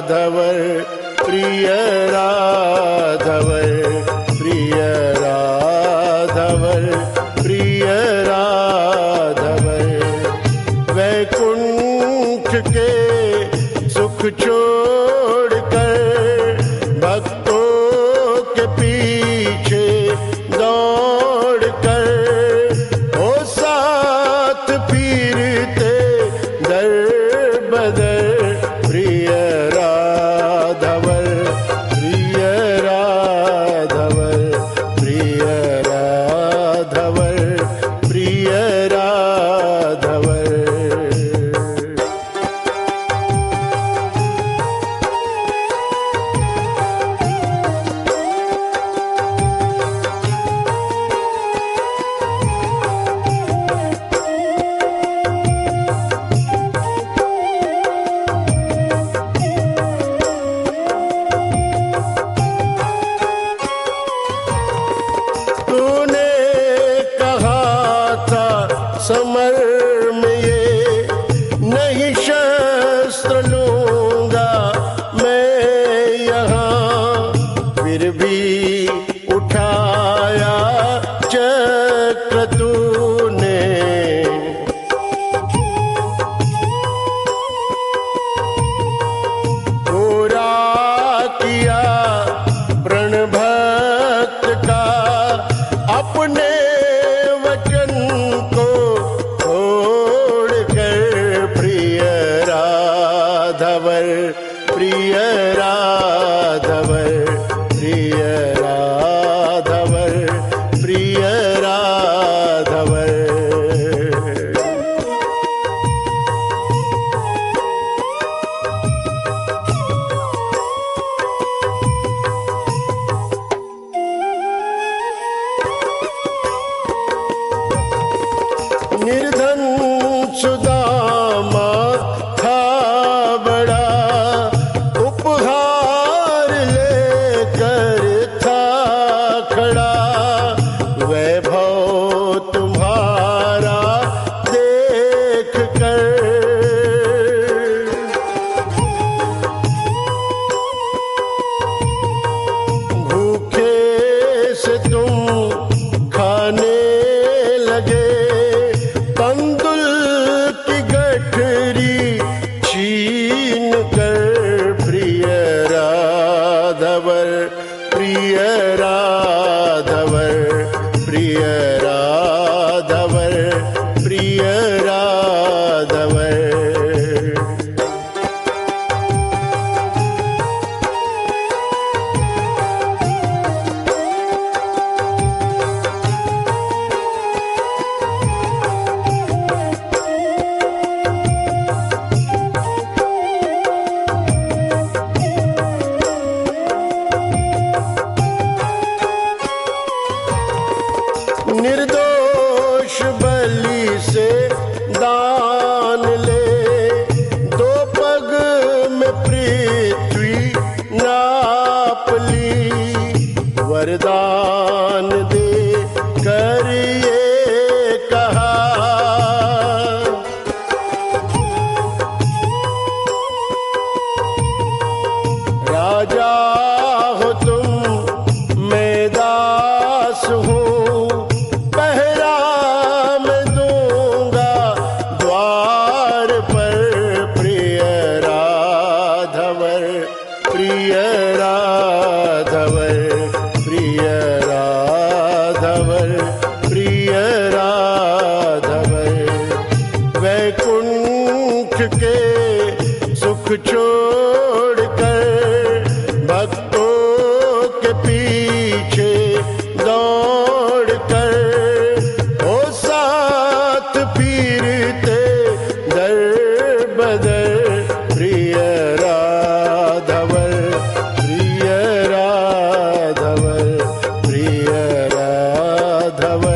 राधवर प्रिय राधवर प्रिय राधवर प्रिय राधवर वैकुंठ के सुख छोड़कर भक्तों के पीछे दौड़कर ओ साथ फिरते दर बदर प्रिय राधवर प्रिय राधवर प्रिय राधवर प्रिय राधवर। तूने कहा था समर में ये नहीं शस्त्र लूंगा मैं यहाँ फिर भी उठाया चक्र तूने पूरा किया प्रण भक्त का अपने वचन को छोड़कर प्रिय राधवर प्रिय राधवर प्रिय राधवर प्रिय राधवर। निर्धन सुदामा था बड़ा उपहार लेकर था खड़ा वैभव तुम्हारा देख कर भूखे से तुम खाने लगे कंदुल की गठरी छीन कर प्रिय राधवर प्रिय राधवर प्रिय राधवर प्रिय राधवर। निर्दोष बलि से दान ले दो पग में पृथ्वी नाप ली वरदान दे कर ये कहा राजा हो तुम मैं दास हूँ पहरा मैं दूंगा द्वार पर प्रिय राधवर प्रिय राधवर प्रिय राधवर प्रिय राधवर वैकुंठ के सुख छोड़कर भक्तों के पीछे दौड़कर ओ साथ फिरते दर बदर प्रिय राधवर प्रिय राधवर प्रिय राधवर।